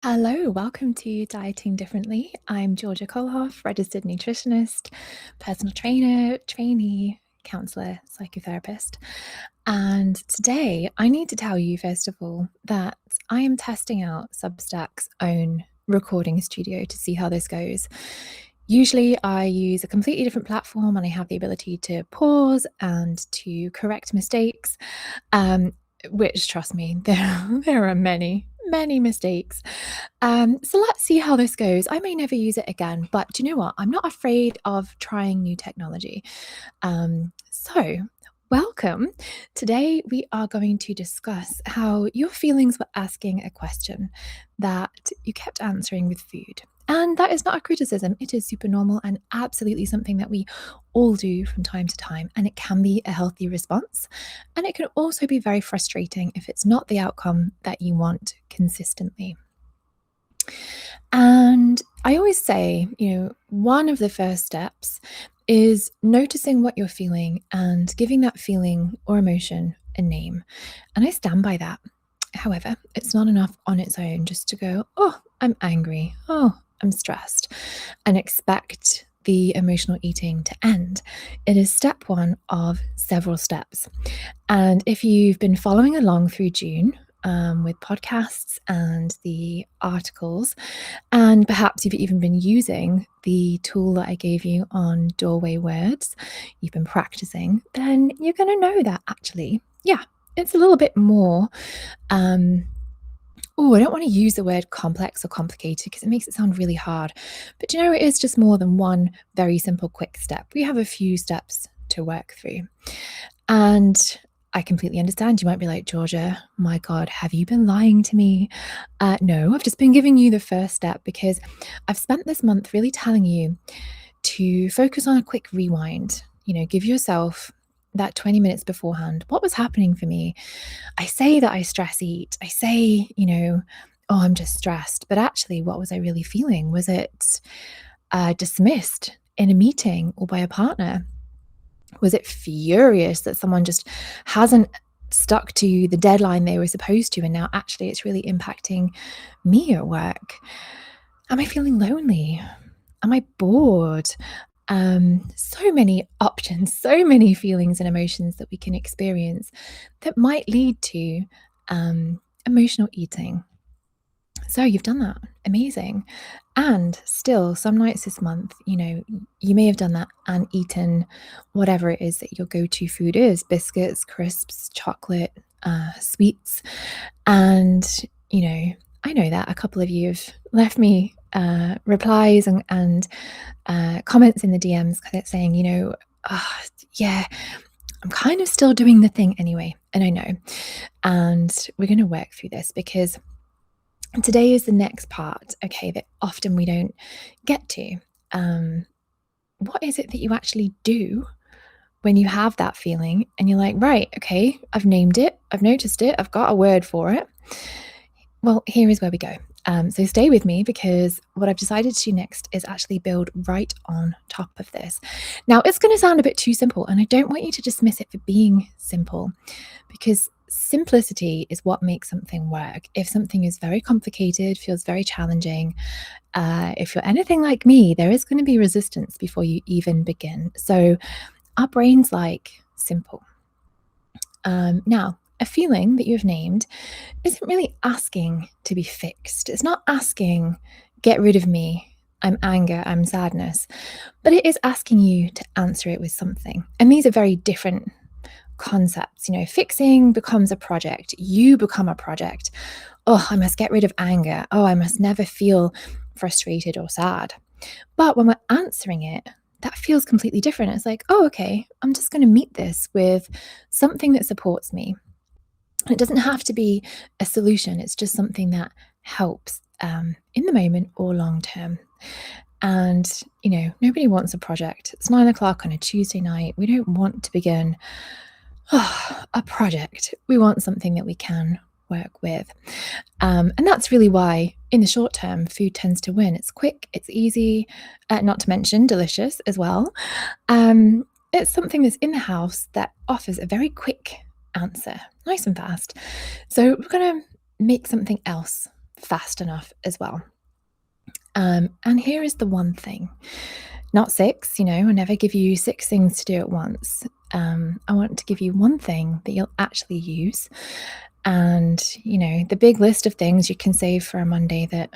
Hello, welcome to Dieting Differently. I'm Georgia Kolhoff, registered nutritionist, personal trainer, trainee, counselor, psychotherapist. And today I need to tell you, first of all, that I am testing out Substack's own recording studio to see how this goes. Usually I use a completely different platform and I have the ability to pause and to correct mistakes. Which, trust me, there are many mistakes. So let's see how this goes. I may never use it again, but do you know what? I'm not afraid of trying new technology. So welcome. Today we are going to discuss how your feelings were asking a question that you kept answering with food. And that is not a criticism. It is super normal and absolutely something that we all do from time to time. And it can be a healthy response. And it can also be very frustrating if it's not the outcome that you want consistently. And I always say, one of the first steps is noticing what you're feeling and giving that feeling or emotion a name. And I stand by that. However, it's not enough on its own just to go, oh, I'm angry. Oh, I'm stressed, and expect the emotional eating to end. It is step one of several steps. And if you've been following along through June, with podcasts and the articles, and perhaps you've even been using the tool that I gave you on doorway words, you've been practicing, then you're going to know that actually, it's a little bit more. I don't want to use the word complex or complicated because it makes it sound really hard. But it is just more than one very simple, quick step. We have a few steps to work through. And I completely understand. You might be like, Georgia, my God, have you been lying to me? No, I've just been giving you the first step because I've spent this month really telling you to focus on a quick rewind. Give yourself that 20 minutes beforehand. What was happening for me? I say that I stress eat. I say, oh, I'm just stressed. But actually, what was I really feeling? Was it dismissed in a meeting or by a partner? Was it furious that someone just hasn't stuck to the deadline they were supposed to, and now actually it's really impacting me at work? Am I feeling lonely? Am I bored? So many options, so many feelings and emotions that we can experience that might lead to emotional eating. So you've done that. Amazing. And still, some nights this month, you may have done that and eaten whatever it is that your go-to food is: biscuits, crisps, chocolate, sweets. And, I know that a couple of you have left me replies and comments in the DMs saying, yeah, I'm kind of still doing the thing anyway. And I know. And we're going to work through this because today is the next part, okay, that often we don't get to. What is it that you actually do when you have that feeling and you're like, right, okay, I've named it, I've noticed it, I've got a word for it. Well, here is where we go. So stay with me because what I've decided to do next is actually build right on top of this. Now, it's going to sound a bit too simple, and I don't want you to dismiss it for being simple, because simplicity is what makes something work. If something is very complicated, feels very challenging, if you're anything like me, there is going to be resistance before you even begin. So our brains like simple. Now, a feeling that you've named isn't really asking to be fixed. It's not asking, get rid of me, I'm anger, I'm sadness, but it is asking you to answer it with something. And these are very different concepts. Fixing becomes a project. You become a project. Oh, I must get rid of anger. Oh, I must never feel frustrated or sad. But when we're answering it, that feels completely different. It's like, oh, okay, I'm just going to meet this with something that supports me. It doesn't have to be a solution. It's just something that helps in the moment or long term. And, nobody wants a project. It's 9:00 on a Tuesday night. We don't want to begin a project. We want something that we can work with. And that's really why, in the short term, food tends to win. It's quick, it's easy, not to mention delicious as well. It's something that's in the house that offers a very quick answer, nice and fast. So we're going to make something else fast enough as well. And here is the one thing, not six, I never give you six things to do at once. I want to give you one thing that you'll actually use. And, the big list of things you can save for a Monday that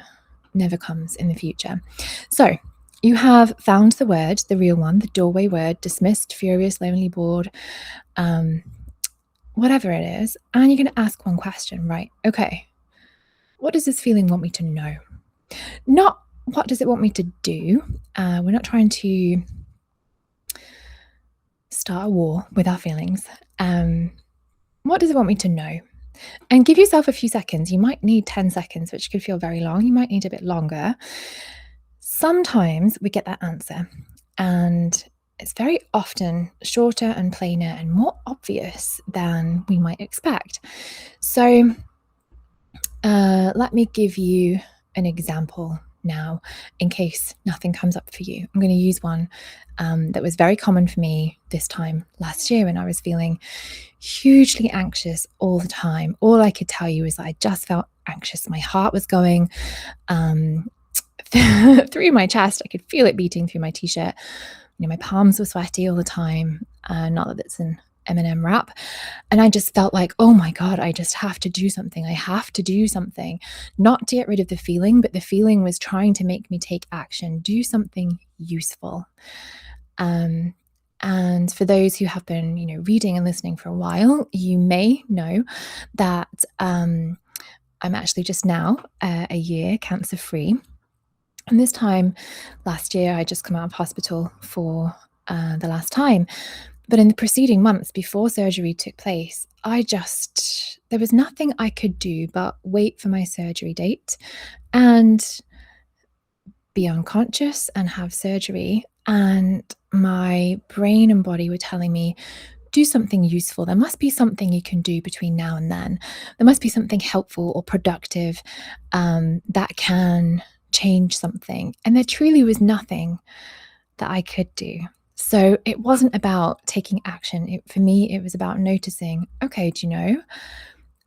never comes in the future. So you have found the word, the real one, the doorway word, dismissed, furious, lonely, bored, whatever it is. And you're going to ask one question, right? Okay, what does this feeling want me to know? Not what does it want me to do? We're not trying to start a war with our feelings. What does it want me to know? And give yourself a few seconds. You might need 10 seconds, which could feel very long. You might need a bit longer. Sometimes we get that answer, and it's very often shorter and plainer and more obvious than we might expect. So let me give you an example now, in case nothing comes up for you. I'm going to use one that was very common for me this time last year when I was feeling hugely anxious all the time. All I could tell you is that I just felt anxious. My heart was going through my chest. I could feel it beating through my t-shirt. My palms were sweaty all the time. Not that it's an M&M wrap. And I just felt like, oh my God, I just have to do something. I have to do something, not to get rid of the feeling, but the feeling was trying to make me take action, do something useful. And for those who have been, reading and listening for a while, you may know that I'm actually just now a year cancer-free. And this time last year, I just come out of hospital for the last time. But in the preceding months before surgery took place, there was nothing I could do but wait for my surgery date and be unconscious and have surgery. And my brain and body were telling me, do something useful. There must be something you can do between now and then. There must be something helpful or productive that can change something. And there truly was nothing that I could do. So it wasn't about taking action. For me, it was about noticing, okay,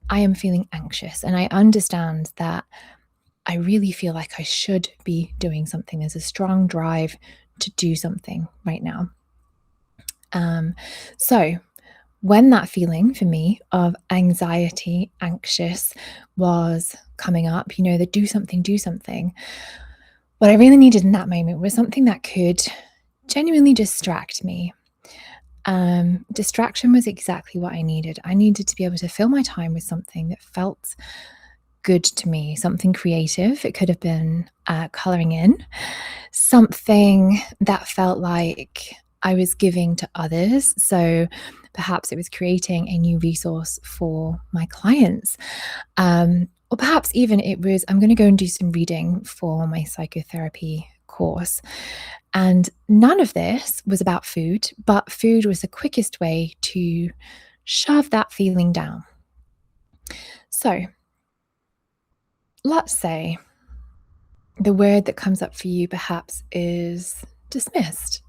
I am feeling anxious, and I understand that I really feel like I should be doing something. There's a strong drive to do something right now. So when that feeling for me of anxiety, anxious was coming up, the do something, what I really needed in that moment was something that could genuinely distract me. Distraction was exactly what I needed. I needed to be able to fill my time with something that felt good to me, something creative. It could have been coloring in, something that felt like I was giving to others. So perhaps it was creating a new resource for my clients. Or perhaps even it was, I'm going to go and do some reading for my psychotherapy course. And none of this was about food, but food was the quickest way to shove that feeling down. So let's say the word that comes up for you perhaps is dismissed.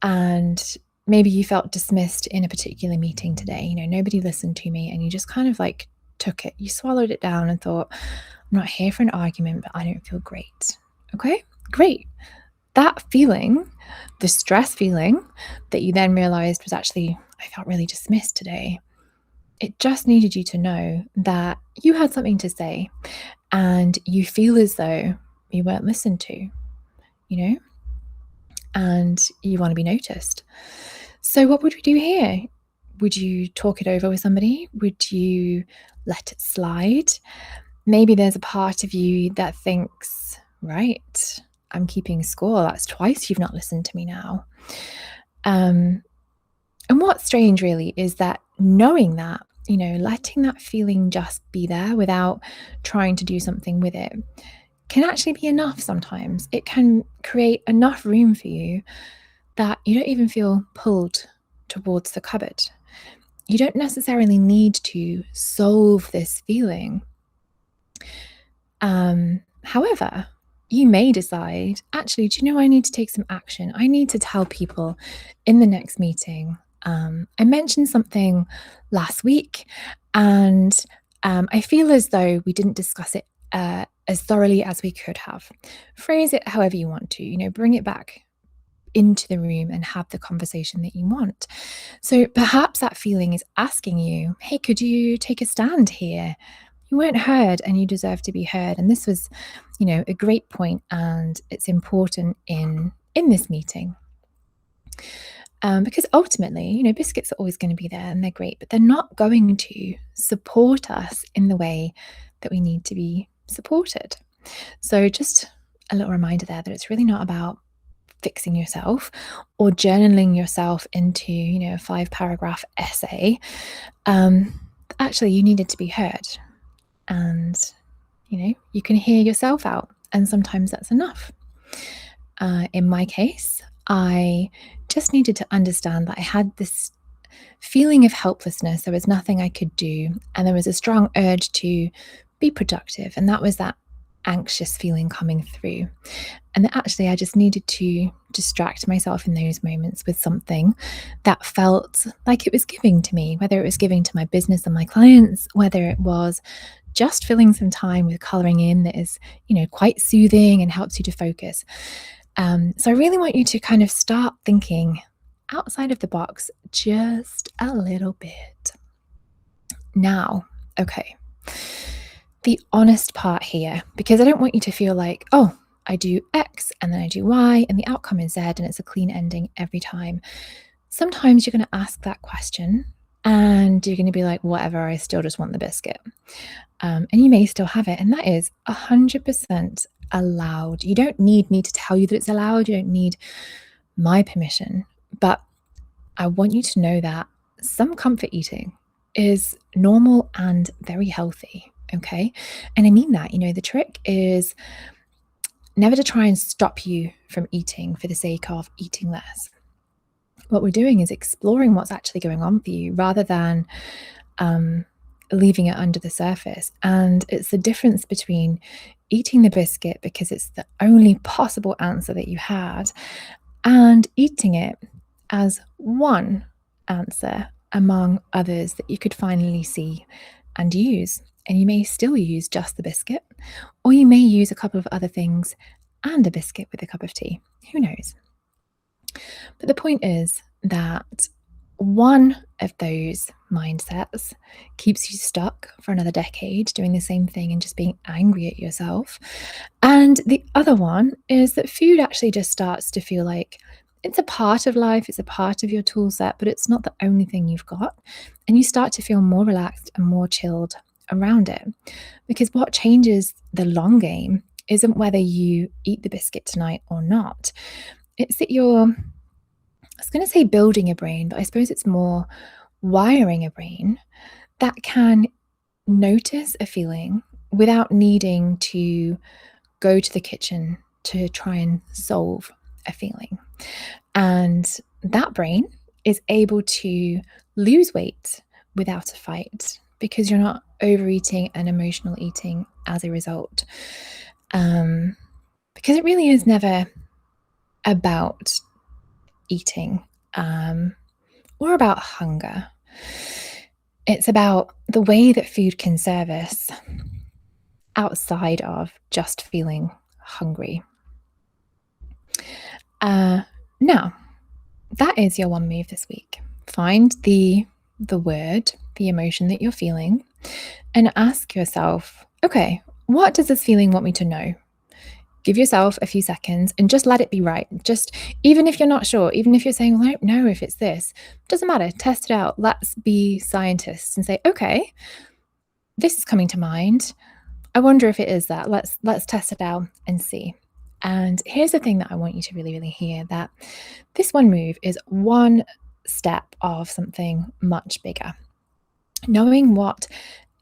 And maybe you felt dismissed in a particular meeting today. Nobody listened to me, and you just kind of like took it. You swallowed it down and thought, I'm not here for an argument, but I don't feel great. Okay, great. That feeling, the stress feeling that you then realized was actually, I felt really dismissed today. It just needed you to know that you had something to say and you feel as though you weren't listened to, and you want to be noticed. So what would we do here? Would you talk it over with somebody? Would you let it slide? Maybe there's a part of you that thinks, right, I'm keeping score. That's twice you've not listened to me now. And what's strange really is that knowing that, letting that feeling just be there without trying to do something with it can actually be enough sometimes. It can create enough room for you that you don't even feel pulled towards the cupboard. You don't necessarily need to solve this feeling. However, you may decide, actually, do you know I need to take some action? I need to tell people in the next meeting. I mentioned something last week, and I feel as though we didn't discuss it as thoroughly as we could have. Phrase it however you want to, bring it back into the room and have the conversation that you want. So perhaps that feeling is asking you, hey, could you take a stand here? You weren't heard and you deserve to be heard. And this was, a great point, and it's important in this meeting. Because ultimately, biscuits are always going to be there and they're great, but they're not going to support us in the way that we need to be supported. So just a little reminder there that it's really not about fixing yourself or journaling yourself into, a 5-paragraph essay. Actually, you needed to be heard, and, you can hear yourself out, and sometimes that's enough. In my case, I just needed to understand that I had this feeling of helplessness. There was nothing I could do, and there was a strong urge to be productive, and that was that anxious feeling coming through. And that actually I just needed to distract myself in those moments with something that felt like it was giving to me, whether it was giving to my business and my clients, whether it was just filling some time with coloring in that is, quite soothing and helps you to focus. So I really want you to kind of start thinking outside of the box just a little bit. Now, okay, the honest part here, because I don't want you to feel like, oh, I do X and then I do Y and the outcome is Z and it's a clean ending every time. Sometimes you're going to ask that question and you're going to be like, whatever, I still just want the biscuit. And you may still have it. And that is 100% allowed. You don't need me to tell you that it's allowed. You don't need my permission. But I want you to know that some comfort eating is normal and very healthy. Okay. And I mean that, the trick is never to try and stop you from eating for the sake of eating less. What we're doing is exploring what's actually going on for you rather than leaving it under the surface. And it's the difference between eating the biscuit because it's the only possible answer that you had and eating it as one answer among others that you could finally see and use. And you may still use just the biscuit, or you may use a couple of other things and a biscuit with a cup of tea. Who knows? But the point is that one of those mindsets keeps you stuck for another decade doing the same thing and just being angry at yourself. And the other one is that food actually just starts to feel like it's a part of life, it's a part of your tool set, but it's not the only thing you've got. And you start to feel more relaxed and more chilled around it. Because what changes the long game isn't whether you eat the biscuit tonight or not. It's that you're, I was going to say building a brain, but I suppose it's more wiring a brain that can notice a feeling without needing to go to the kitchen to try and solve a feeling. And that brain is able to lose weight without a fight because you're not overeating and emotional eating as a result. Because it really is never about eating or about hunger. It's about the way that food can serve us outside of just feeling hungry. Now, that is your one move this week. Find the word, the emotion that you're feeling, and ask yourself, okay, what does this feeling want me to know? Give yourself a few seconds and just let it be right. Just, even if you're not sure, even if you're saying, well, I don't know if it's this, doesn't matter. Test it out. Let's be scientists and say, okay, this is coming to mind. I wonder if it is that. Let's test it out and see. And here's the thing that I want you to really, really hear, that this one move is one step of something much bigger. Knowing what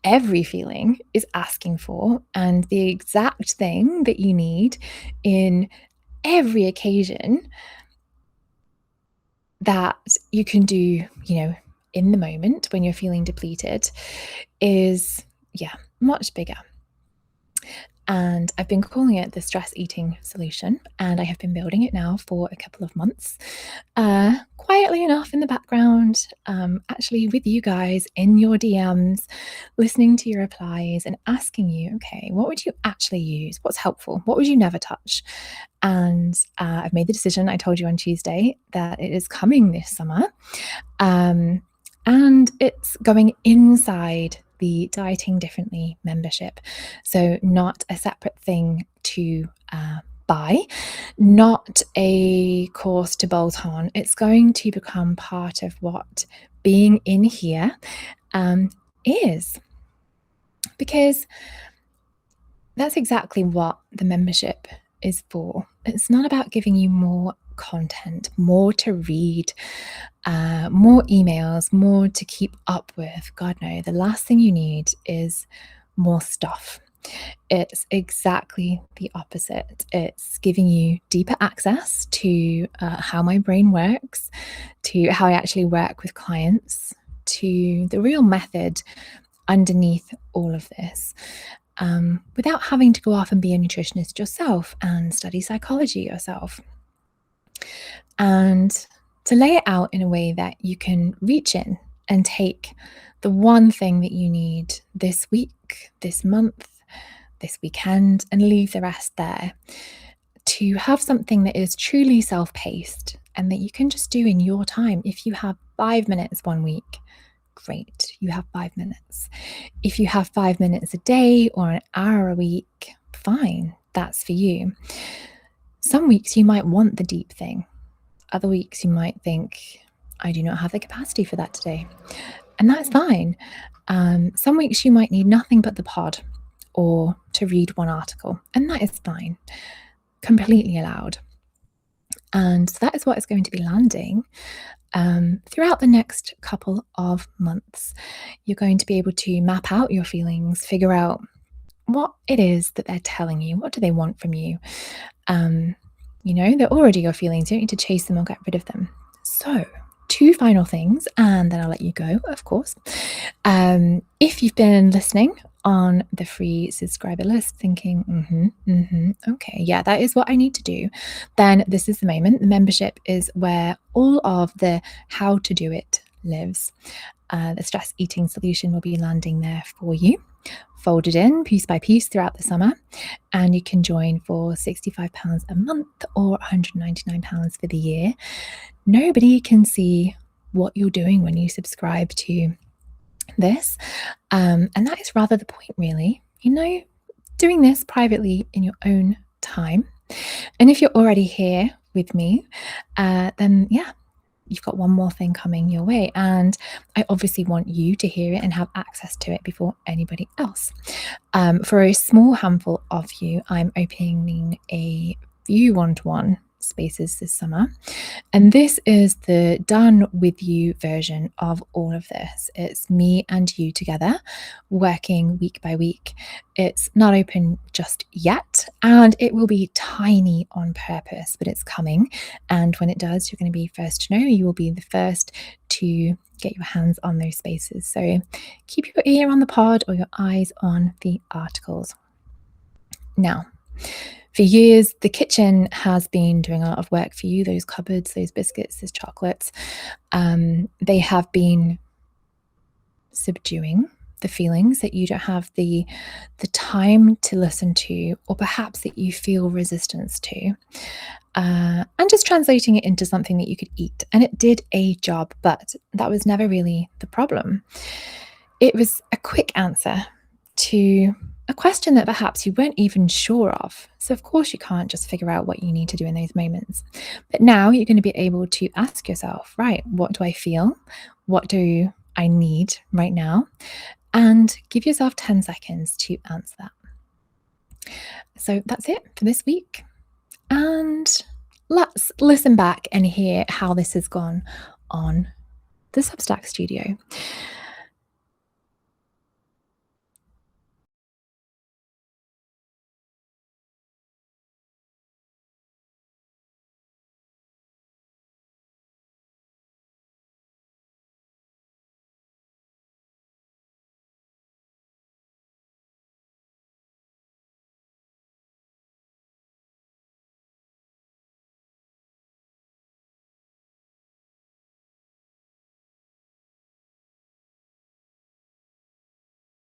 every feeling is asking for and the exact thing that you need in every occasion that you can do, in the moment when you're feeling depleted is, much bigger. And I've been calling it the stress eating solution, and I have been building it now for a couple of months, quietly enough in the background, actually with you guys in your DMs, listening to your replies and asking you, okay, what would you actually use? What's helpful? What would you never touch? And I've made the decision, I told you on Tuesday, that it is coming this summer. And it's going inside the Dieting Differently membership. So, not a separate thing to buy, not a course to bolt on. It's going to become part of what being in here is. Because that's exactly what the membership is for. It's not about giving you more content, more to read, more emails, more to keep up with. God, no, the last thing you need is more stuff. It's exactly the opposite. It's giving you deeper access to how my brain works, to how I actually work with clients, to the real method underneath all of this. Without having to go off and be a nutritionist yourself and study psychology yourself. And to lay it out in a way that you can reach in and take the one thing that you need this week, this month, this weekend, and leave the rest there. To have something that is truly self-paced and that you can just do in your time. If you have 5 minutes one week, great, you have 5 minutes. If you have 5 minutes a day or an hour a week, fine, that's for you. Some weeks you might want the deep thing. Other weeks you might think, I do not have the capacity for that today. And that's fine. Some weeks you might need nothing but the pod or to read one article, and that is fine. Completely allowed. And that is what is going to be landing throughout the next couple of months. You're going to be able to map out your feelings, figure out what it is that they're telling you. What do they want from you? They're already your feelings. You don't need to chase them or get rid of them. So, 2 final things, and then I'll let you go, of course. If you've been listening on the free subscriber list thinking, okay, yeah, that is what I need to do, then this is the moment. The membership is where all of the how to do it lives. The stress eating solution will be landing there for you, folded in piece by piece throughout the summer, and you can join for £65 a month or £199 for the year. Nobody can see what you're doing when you subscribe to this, and that is rather the point, really. Doing this privately in your own time. And if you're already here with me, then yeah, you've got one more thing coming your way, and I obviously want you to hear it and have access to it before anybody else. For a small handful of you, I'm opening a few one-to-one spaces this summer, and this is the done with you version of all of this. It's me and you together working week by week. It's not open just yet, and it will be tiny on purpose, but it's coming, and when it does, you're going to be first to know. You will be the first to get your hands on those spaces. So keep your ear on the pod or your eyes on the articles. Now, for years, the kitchen has been doing a lot of work for you. Those cupboards, those biscuits, those chocolates, they have been subduing the feelings that you don't have the time to listen to, or perhaps that you feel resistance to, and just translating it into something that you could eat. And it did a job, but that was never really the problem. It was a quick answer to a question that perhaps you weren't even sure of. So of course you can't just figure out what you need to do in those moments. But now you're going to be able to ask yourself, right, what do I feel? What do I need right now? And give yourself 10 seconds to answer that. So that's it for this week. And let's listen back and hear how this has gone on the Substack studio.